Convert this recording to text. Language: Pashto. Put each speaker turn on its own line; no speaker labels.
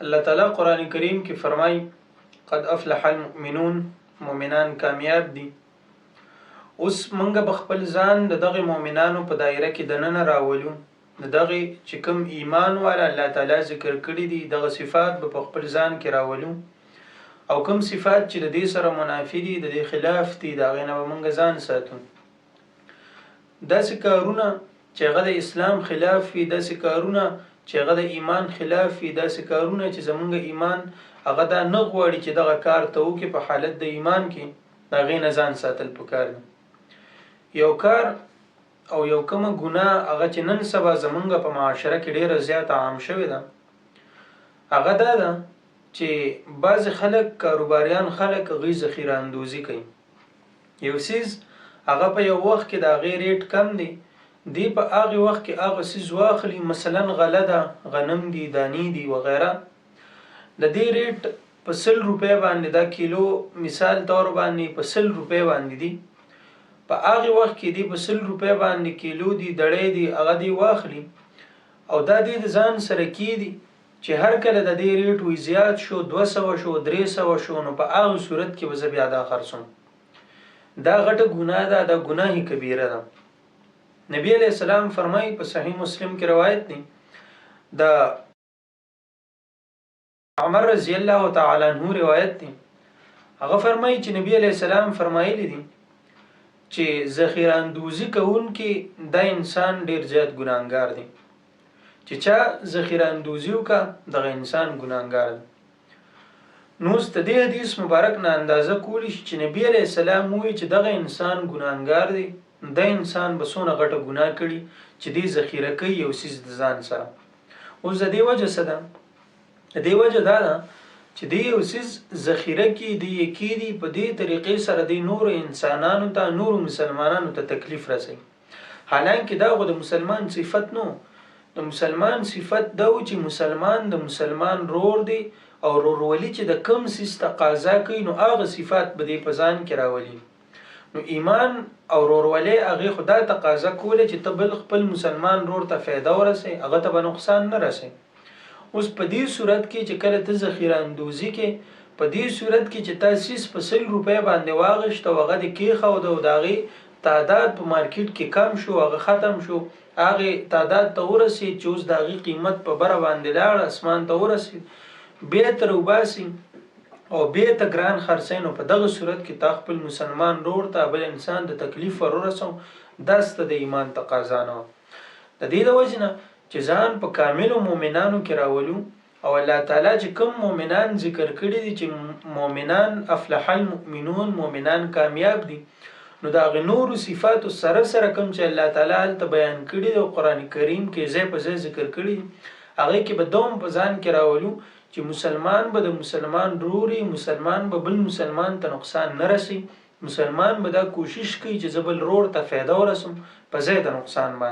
الله تعالی قرآن کریم کې فرمایي قد افلح المؤمنون، مؤمنان کامیاب دي. اوس منګه بخپل ځان د دغه مؤمنانو په دایره کې دننه راولو، د دغه چې کوم ایمان والا الله تعالی ذکر کړی دي دغه صفات په خپل ځان کې راولو، او کوم صفات چې د دې سره منافي دي، د دې خلاف دي، دا غینه منګه ځان ساتو. داسې کارونه چې هغه د اسلام خلاف وي، داسې کارونه چې هغه د ایمان خلاف وي، داسې کارونه چې زمونږ ایمان هغه دا نه غواړي چې دغه کار ته وکړي په حالت د ایمان کې، دا غینه ځان ساتل پکار دي. یو کار او یو کومه ګناه هغه چې نن سبا زمونږ په معاشره کې ډیره زیاته عام شوې ده، هغه دا ده چې بعض خلک کاروباریان خلک غي ذخیره اندوزي کوي. یو سیز هغه په یو وخت کې د هغې ریټ کم دی، دی په هغه وخت کې هغه سیز واخلي، مثلا غله ده، غنم دي، دانی دي وغیره، د دې ریټ په 100 روپۍ باندې دا کیلو مثال طور باندې په 100 روپۍ باندې دي، په هغه وخت کې دی په 100 روپۍ باندې کیلو دي، دړې دي، هغه دی واخلي، او دا دی د ځان سره کی دي چې هر کله د دې ریټ وی زیات شو، 200 شو، 300 شو، نو په هغه صورت کې وځ بیا دا خرڅوم. دا غټه ګناه ده، دا ګناه کبیره ده. نبی علیہ السلام فرمایي په صحیح مسلم کې روایت دی، د عمر رضی الله تعالی عنہ روایت دی، هغه فرمایي چې نبی علیہ السلام فرمایلی دي چې ذخیره اندوزی کوونکی دا انسان ډیر زیات ګناهګار دی، چې چا ذخیره اندوزی وکړه دغه انسان ګناهګار دی. نو د دې حدیث مبارک نه اندازه کولی شي چې نبی علیہ السلام وایي چې دغه انسان ګناهګار دی، دا انسان به څونه غټه ګناه کړي چې دې ذخیره کوي یو څیز د ځان سره. اوس د دې وجه څه ده؟ د دې وجه دا ده چې دې یو څیز ذخیره کې دی کې دی په دې طریقې سره د نور انسانانو ته، نور مسلمانانو ته تکلیف رسي. حالانکه دا غو د مسلمان صفت نو، د مسلمان صفت دا و چې مسلمان د مسلمان رور دی، او رورولي چې د کم سیس تقاضا کوي نو هغه صفات به دې په ځان کې راولي. نو ایمان او رورولي هغه خدا تقاضا کوله چې ته بل خپل مسلمان رور ته فایده ورسې، هغه ته به نقصان نه رسې. اوس په دې صورت کې چې کله ته ذخیره اندوزي کې، په دې صورت کې چې تاسو په 100 روپۍ باندې واغشت او هغه د کیخه او د داغي تعداد په مارکیټ کې کم شو، هغه ختم شو، هغه تعداد ته ورسید چې اوس داغي قیمت په بره باندې لاړ اسمان ته ورسید، به تر وباسي او به ته ګران خرڅینو. په دغه صورت کې تا خپل مسلمان رور ته بل انسان د تکلیف ورسو، داسته د ایمان تقاضا نه. د دې د وجنه چې ځان په کامل مؤمنانو کې راولو، او الله تعالی چې کوم مؤمنان ذکر کړی دي چې مؤمنان افلح المؤمنون، مؤمنان کامیاب دي، نو دا غنور صفات سره سره کوم چې الله تعالی ته بیان کړی دی او قران کریم کې ځای په ځای ذکر کړی، هغه کې به دوم په ځان کې راولو چې مسلمان به د مسلمان روري، مسلمان به بل مسلمان ته نقصان نه رسي، مسلمان به دا کوشش کوي چې زبل رور ته فایده ورسم په ځای د نقصان باندې.